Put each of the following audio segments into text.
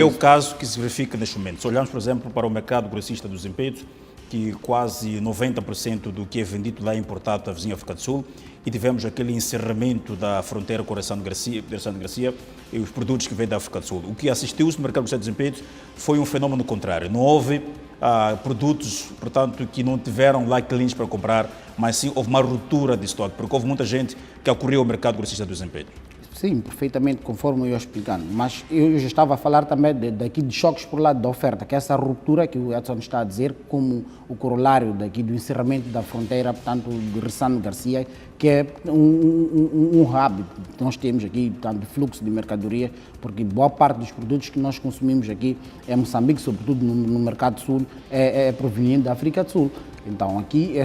É o caso que se verifica neste momento. Se olharmos, por exemplo, para o mercado grossista dos Zimpeto, que quase 90% do que é vendido lá é importado da vizinha África do Sul, e tivemos aquele encerramento da fronteira com a Santa Garcia e os produtos que vêm da África do Sul. O que assistiu-se no mercado grossista dos Zimpeto foi um fenômeno contrário. Não houve produtos, portanto, que não tiveram lá clientes para comprar, mas sim houve uma ruptura de estoque, porque houve muita gente que acorreu ao mercado grossista dos Zimpeto. Sim, perfeitamente, conforme eu ia explicando. Mas eu já estava a falar também daqui de choques por lado da oferta, que é essa ruptura que o Edson está a dizer, como o corolário daqui do encerramento da fronteira, portanto, de Ressano Garcia, que é um hub que nós temos aqui, portanto, de fluxo de mercadoria, porque boa parte dos produtos que nós consumimos aqui em Moçambique, sobretudo no mercado sul, é proveniente da África do Sul. Então, aqui,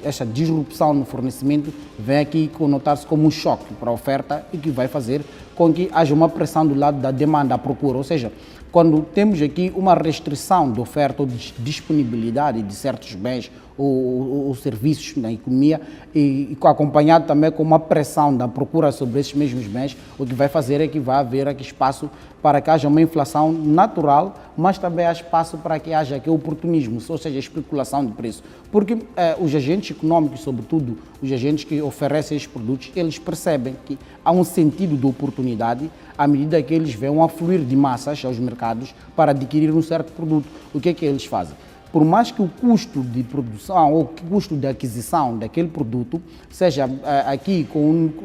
esta disrupção no fornecimento vem aqui conotar-se como um choque para a oferta e que vai fazer com que haja uma pressão do lado da demanda à procura. Ou seja, quando temos aqui uma restrição de oferta ou de disponibilidade de certos bens ou serviços na economia e acompanhado também com uma pressão da procura sobre esses mesmos bens, o que vai fazer é que vai haver aqui espaço para que haja uma inflação natural, mas também há espaço para que haja aqui oportunismo, ou seja, especulação de preço. Porque os agentes econômicos, sobretudo os agentes que oferecem esses produtos, eles percebem que há um sentido de oportunidade à medida que eles veem um afluir de massas aos mercados para adquirir um certo produto. O que é que eles fazem? Por mais que o custo de produção ou o custo de aquisição daquele produto seja aqui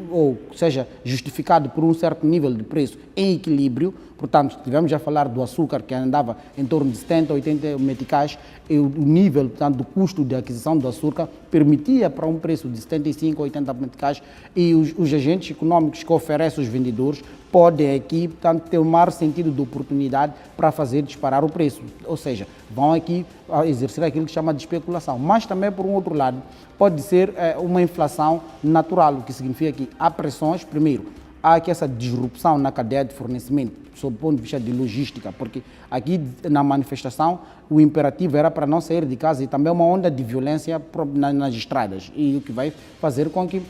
ou seja justificado por um certo nível de preço em equilíbrio, portanto, estivemos a falar do açúcar que andava em torno de 70, 80 meticais, e o nível, portanto, do custo de aquisição do açúcar permitia para um preço de 75, 80 meticais, e os agentes econômicos que oferecem os vendedores podem aqui, portanto, ter um maior sentido de oportunidade para fazer disparar o preço, ou seja, vão aqui exercer aquilo que chama de especulação. Mas também, por um outro lado, pode ser uma inflação natural, o que significa que há pressões, primeiro, há aqui essa disrupção na cadeia de fornecimento, sob o ponto de vista de logística, porque aqui na manifestação o imperativo era para não sair de casa e também uma onda de violência nas estradas, e o que vai fazer com que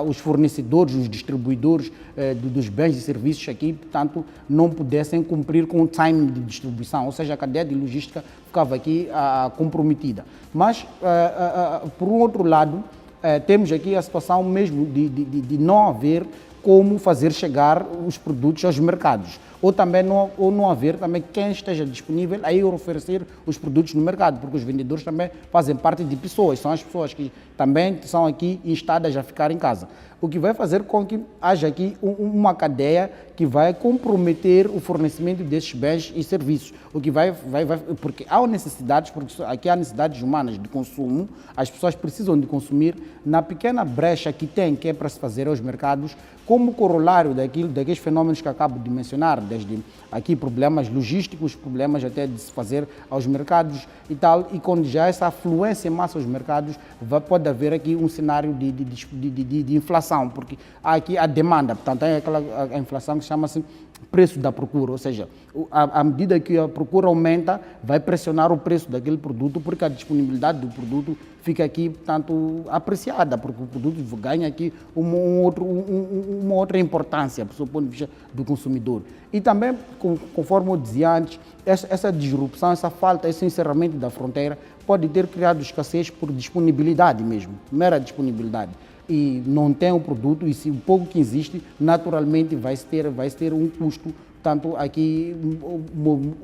os fornecedores, os distribuidores dos bens e serviços aqui, portanto, não pudessem cumprir com o time de distribuição, ou seja, a cadeia de logística ficava aqui comprometida. Mas, por um outro lado, temos aqui a situação mesmo de não haver como fazer chegar os produtos aos mercados, ou também não haver também quem esteja disponível a ir oferecer os produtos no mercado, porque os vendedores também fazem parte de pessoas, são as pessoas que também são aqui instadas a ficar em casa. O que vai fazer com que haja aqui uma cadeia que vai comprometer o fornecimento desses bens e serviços, o que porque há necessidades, porque aqui há necessidades humanas de consumo, as pessoas precisam de consumir na pequena brecha que tem, que é para se fazer aos mercados, como corolário daqueles fenômenos que acabo de mencionar, desde aqui problemas logísticos, problemas até de se fazer aos mercados e tal, e quando já essa afluência em massa aos mercados, pode haver aqui um cenário de inflação, porque há aqui a demanda, portanto, é a inflação que chama-se preço da procura, ou seja, à medida que a procura aumenta, vai pressionar o preço daquele produto, porque a disponibilidade do produto fica aqui, portanto, apreciada, porque o produto ganha aqui uma outra importância, do ponto de vista do consumidor. E também, conforme eu dizia antes, essa disrupção, essa falta, esse encerramento da fronteira pode ter criado escassez por disponibilidade mesmo, mera disponibilidade. E não tem o produto, e se o pouco que existe, naturalmente vai ter um custo, portanto, aqui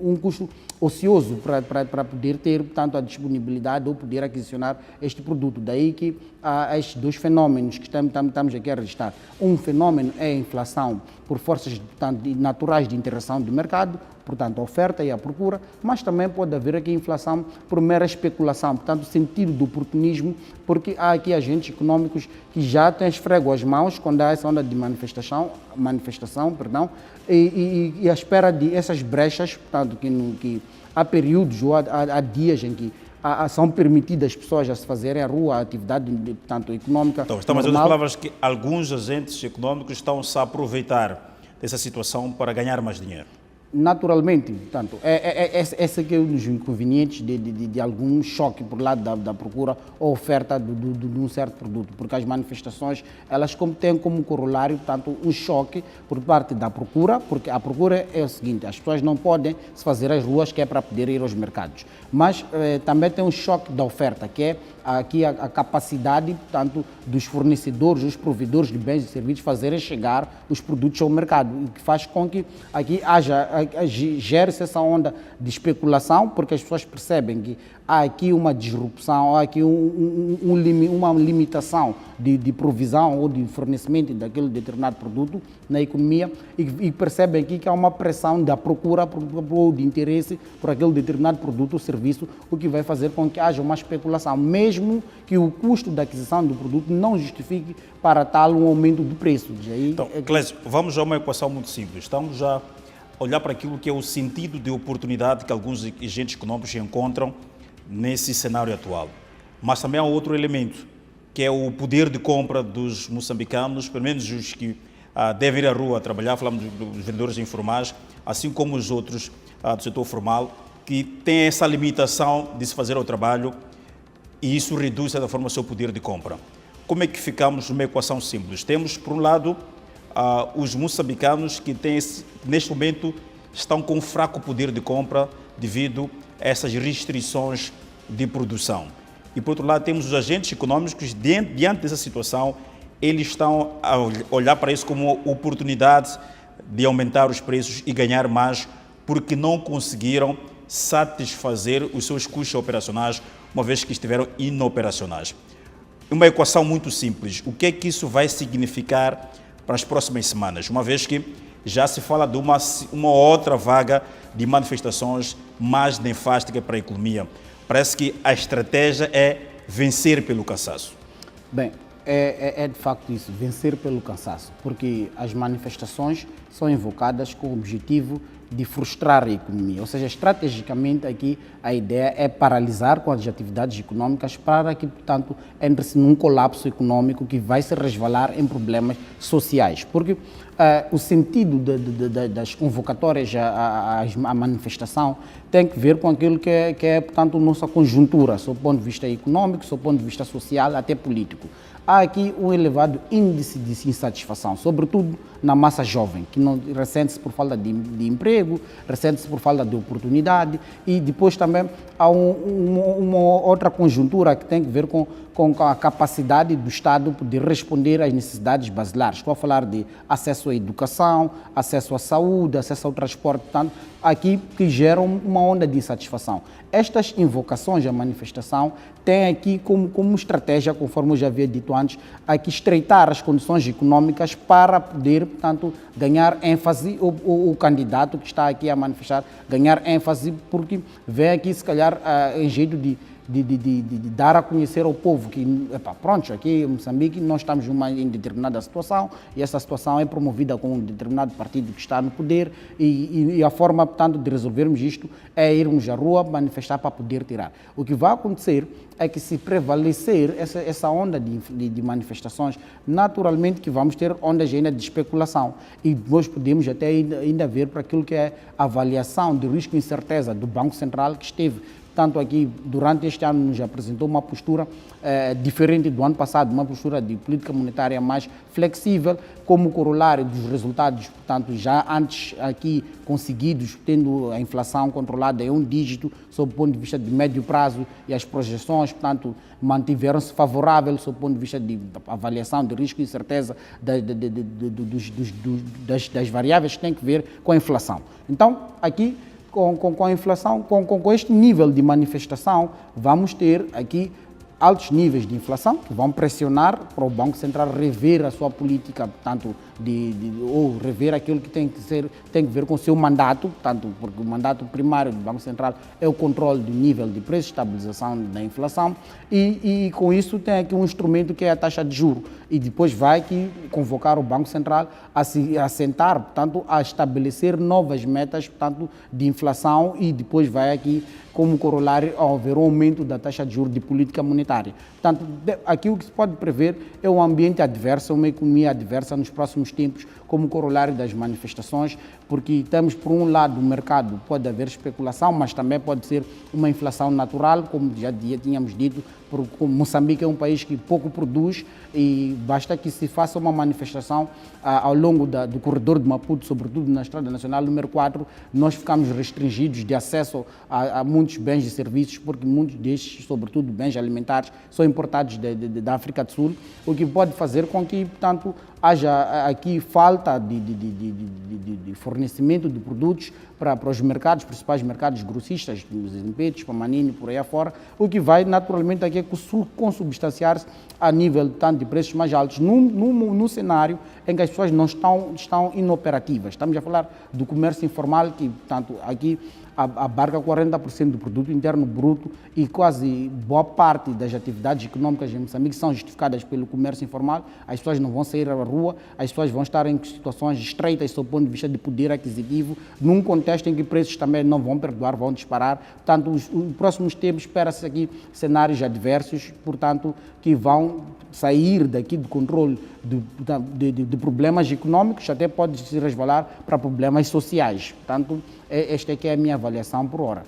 um custo ocioso para poder ter, portanto, a disponibilidade ou poder aquisicionar este produto. Daí que há estes dois fenômenos que estamos aqui a registrar. Um fenômeno é a inflação por forças, portanto, naturais de interação do mercado, portanto, a oferta e a procura, mas também pode haver aqui inflação por mera especulação, portanto, sentido do oportunismo, porque há aqui agentes econômicos que já têm esfrego as mãos quando há essa onda de manifestação, e à espera de essas brechas, portanto, que há períodos ou há dias em que são permitidas as pessoas a se fazerem à rua, a atividade, portanto, econômica. Então, estamos a dizer palavras que alguns agentes econômicos estão-se a aproveitar dessa situação para ganhar mais dinheiro. Naturalmente, portanto, esse aqui é um dos inconvenientes de algum choque por lado da procura ou oferta de um certo produto, porque as manifestações, elas têm como corolário, portanto, um choque por parte da procura, porque a procura é o seguinte, as pessoas não podem se fazer às ruas, que é para poder ir aos mercados, mas também tem um choque da oferta, que é aqui a capacidade, portanto, dos fornecedores, dos provedores de bens e serviços fazerem chegar os produtos ao mercado, o que faz com que aqui gere-se essa onda de especulação, porque as pessoas percebem que há aqui uma disrupção, há aqui uma limitação de provisão ou de fornecimento daquele determinado produto na economia e percebem aqui que há uma pressão da procura ou de interesse por aquele determinado produto ou serviço, o que vai fazer com que haja uma especulação, mesmo que o custo da aquisição do produto não justifique para tal um aumento do preço. Então, Clésio, vamos a uma equação muito simples. Estamos a olhar para aquilo que é o sentido de oportunidade que alguns agentes econômicos encontram nesse cenário atual. Mas também há outro elemento, que é o poder de compra dos moçambicanos, pelo menos os que devem ir à rua trabalhar, falamos dos vendedores informais, assim como os outros do setor formal, que têm essa limitação de se fazer ao trabalho e isso reduz, de certa forma, o seu poder de compra. Como é que ficamos numa equação simples? Temos, por um lado, os moçambicanos que neste momento estão com fraco poder de compra devido a essas restrições de produção. E, por outro lado, temos os agentes econômicos que, diante dessa situação, eles estão a olhar para isso como oportunidade de aumentar os preços e ganhar mais, porque não conseguiram satisfazer os seus custos operacionais, uma vez que estiveram inoperacionais. Uma equação muito simples. O que é que isso vai significar para as próximas semanas, uma vez que já se fala de uma outra vaga de manifestações mais nefástica para a economia? Parece que a estratégia é vencer pelo cansaço. Bem, é de facto isso, vencer pelo cansaço, porque as manifestações são invocadas com o objetivo de frustrar a economia, ou seja, estrategicamente aqui a ideia é paralisar com as atividades econômicas para que, portanto, entre-se num colapso econômico que vai se resvalar em problemas sociais, porque o sentido das convocatórias à manifestação tem que ver com aquilo que é, portanto, nossa conjuntura, sob o ponto de vista econômico, sob o ponto de vista social, até político. Há aqui um elevado índice de insatisfação, sobretudo na massa jovem, que ressente-se por falta de emprego, ressente-se por falta de oportunidade, e depois também há uma outra conjuntura que tem que ver com a capacidade do Estado de responder às necessidades basilares. Estou a falar de acesso à educação, acesso à saúde, acesso ao transporte, portanto, aqui que geram uma onda de insatisfação. Estas invocações à manifestação têm aqui como estratégia, conforme eu já havia dito antes, aqui estreitar as condições econômicas para poder, portanto, ganhar ênfase, o candidato que está aqui a manifestar, ganhar ênfase, porque vem aqui, se calhar, em jeito de dar a conhecer ao povo que, pronto, aqui em Moçambique nós estamos em determinada situação e essa situação é promovida com um determinado partido que está no poder e a forma, portanto, de resolvermos isto é irmos à rua manifestar para poder tirar. O que vai acontecer é que, se prevalecer essa onda de manifestações, naturalmente que vamos ter ondas ainda de especulação e nós podemos até ainda ver para aquilo que é a avaliação de risco e incerteza do Banco Central, que esteve tanto aqui, durante este ano, nos apresentou uma postura diferente do ano passado, uma postura de política monetária mais flexível, como corolário dos resultados, portanto, já antes aqui conseguidos, tendo a inflação controlada em um dígito, sob o ponto de vista de médio prazo, e as projeções, portanto, mantiveram-se favoráveis, sob o ponto de vista de avaliação de risco e incerteza das variáveis que têm que ver com a inflação. Então, aqui, com a inflação, com este nível de manifestação, vamos ter aqui altos níveis de inflação que vão pressionar para o Banco Central rever a sua política, portanto, ou rever aquilo que tem que ver com o seu mandato, portanto, porque o mandato primário do Banco Central é o controle do nível de preço, estabilização da inflação, e com isso tem aqui um instrumento que é a taxa de juros, e depois vai aqui convocar o Banco Central a se assentar, portanto, a estabelecer novas metas, portanto, de inflação, e depois vai aqui, como corolário, haver um aumento da taxa de juros de política monetária. Portanto, aqui o que se pode prever é um ambiente adverso, uma economia adversa nos próximos tempos, como corolário das manifestações, porque temos, por um lado, o mercado, pode haver especulação, mas também pode ser uma inflação natural, como já tínhamos dito, porque Moçambique é um país que pouco produz e basta que se faça uma manifestação ao longo do corredor de Maputo, sobretudo na Estrada Nacional número 4, nós ficamos restringidos de acesso a muitos bens e serviços, porque muitos destes, sobretudo bens alimentares, são importados da África do Sul, o que pode fazer com que, portanto, haja aqui falta de fornecimento de produtos para os mercados, principais mercados grossistas, os Impetos, Pamanini, por aí afora, o que vai naturalmente aqui consubstanciar-se a nível tanto de preços mais altos, num cenário em que as pessoas não estão inoperativas. Estamos a falar do comércio informal, que, portanto, aqui abarca 40% do produto interno bruto e quase boa parte das atividades econômicas em Moçambique são justificadas pelo comércio informal. As pessoas não vão sair à rua, as pessoas vão estar em situações estreitas do ponto de vista de poder aquisitivo, num contexto em que preços também não vão perdoar, vão disparar. Portanto, os próximos tempos espera-se aqui cenários adversos, portanto, que vão sair daqui do controle de problemas econômicos, até pode se resvalar para problemas sociais. Portanto, esta é que é a minha avaliação por hora.